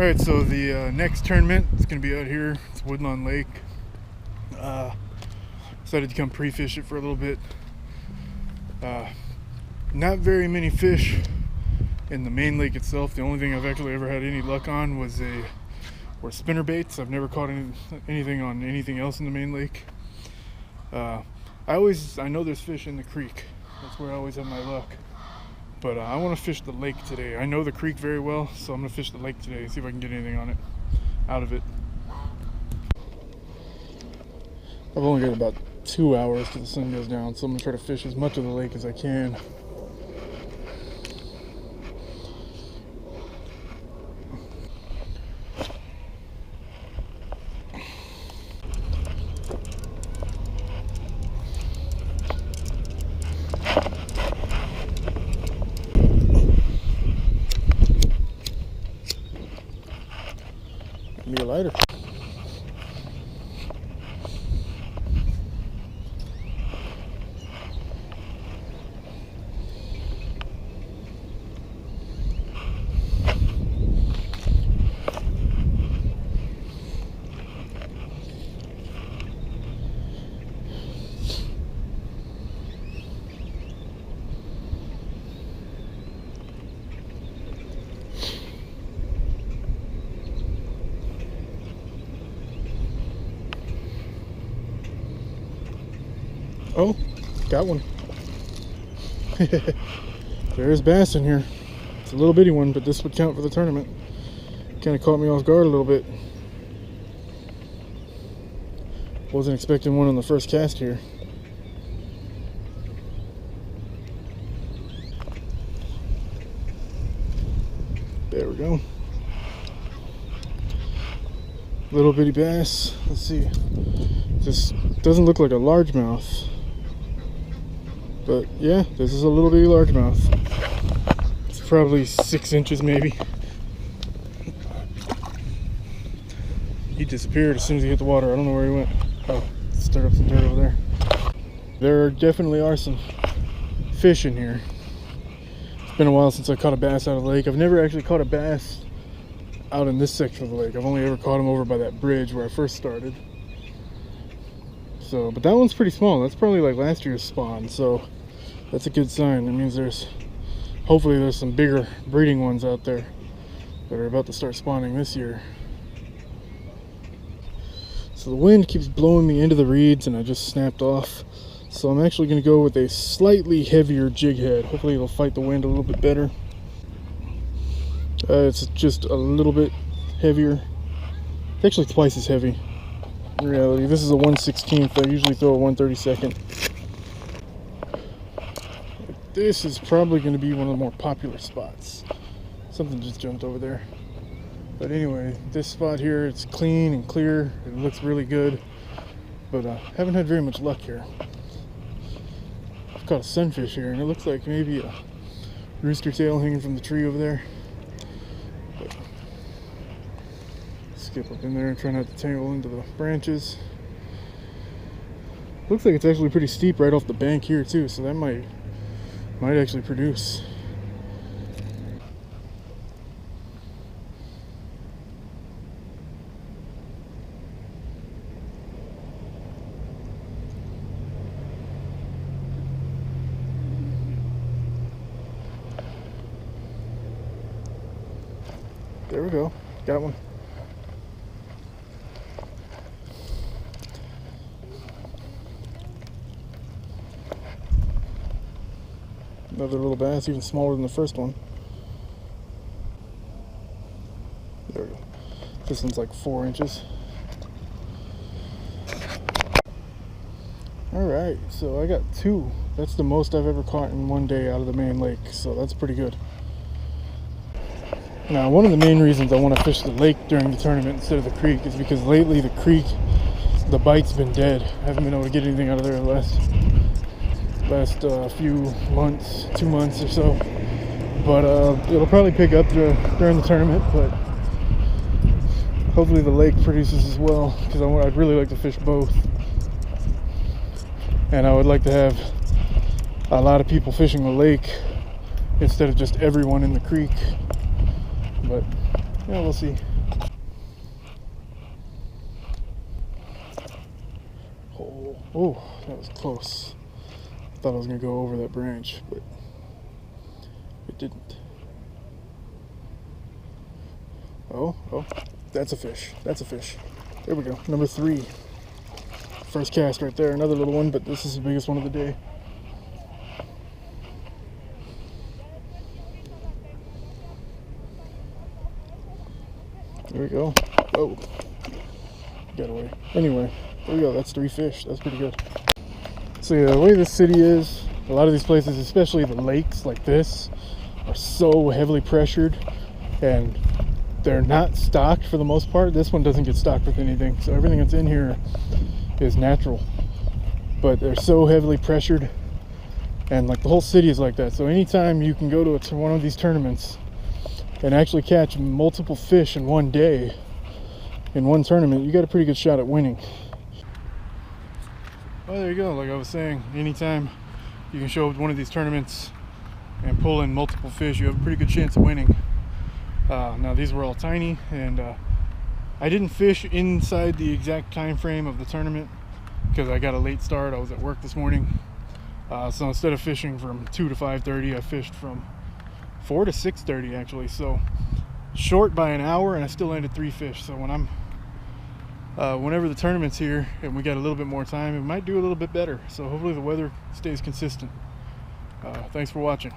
Alright, so the next tournament is going to be out here. It's Woodlawn Lake. Decided to come pre-fish it for a little bit. Not very many fish in the main lake itself. The only thing I've actually ever had any luck on were spinner baits. I've never caught anything on anything else in the main lake. I know there's fish in the creek. That's where I always have my luck. But I want to fish the lake today. I know the creek very well, so I'm going to fish the lake today and see if I can get anything on it, out of it. I've only got about 2 hours till the sun goes down, so I'm going to try to fish as much of the lake as I can. Be a lighter. Oh, got one. There's bass in here. It's a little bitty one, but this would count for the tournament. Kind of caught me off guard a little bit. Wasn't expecting one on the first cast here. There we go. Little bitty bass. Let's see. This doesn't look like a largemouth. But yeah, this is a little bitty largemouth. It's probably 6 inches maybe. He disappeared as soon as he hit the water. I don't know where he went. Oh, stirred up some dirt over there. There definitely are some fish in here. It's been a while since I caught a bass out of the lake. I've never actually caught a bass out in this section of the lake. I've only ever caught them over by that bridge where I first started. So, but that one's pretty small. That's probably like last year's spawn, so that's a good sign. That means hopefully there's some bigger breeding ones out there that are about to start spawning this year. So the wind keeps blowing me into the reeds and I just snapped off. So I'm actually going to go with a slightly heavier jig head. Hopefully it'll fight the wind a little bit better. It's just a little bit heavier. It's actually twice as heavy. In reality, this is a 1/16. I usually throw a 1/32. This is probably going to be one of the more popular spots. Something just jumped over there. But anyway, this spot here, it's clean and clear. It looks really good. But I haven't had very much luck here. I've caught a sunfish here, and it looks like maybe a rooster tail hanging from the tree over there. But skip up in there and try not to tangle into the branches. Looks like it's actually pretty steep right off the bank here too, so that might actually produce. There we go, got one. Another little bass, even smaller than the first one. There we go. This one's like 4 inches. Alright, so I got 2. That's the most I've ever caught in one day out of the main lake, so that's pretty good. Now, one of the main reasons I want to fish the lake during the tournament instead of the creek is because lately the creek, the bite's been dead. I haven't been able to get anything out of there the last few months, 2 months or so. But it'll probably pick up during the tournament, but hopefully the lake produces as well, because I'd really like to fish both. And I would like to have a lot of people fishing the lake instead of just everyone in the creek. But yeah, we'll see. Oh, that was close. I thought I was gonna go over that branch, but it didn't. Oh, that's a fish. That's a fish. There we go. Number 3. First cast right there. Another little one, but this is the biggest one of the day. There we go. Oh, got away. Anyway, there we go. That's 3 fish. That's pretty good. So yeah, the way this city is, a lot of these places, especially the lakes like this, are so heavily pressured, and they're not stocked for the most part. This one doesn't get stocked with anything, so everything that's in here is natural. But they're so heavily pressured, and like the whole city is like that. So anytime you can go to one of these tournaments and actually catch multiple fish in one day, in one tournament, you got a pretty good shot at winning. Well, there you go. Like I was saying, anytime you can show up at one of these tournaments and pull in multiple fish, you have a pretty good chance of winning. Now these were all tiny, and I didn't fish inside the exact time frame of the tournament because I got a late start. I was at work this morning, so instead of fishing from 2 to 5:30, I fished from 4 to 6:30 actually. So short by an hour, and I still landed 3 fish. So when whenever the tournament's here and we got a little bit more time, it might do a little bit better. So hopefully the weather stays consistent. Thanks for watching.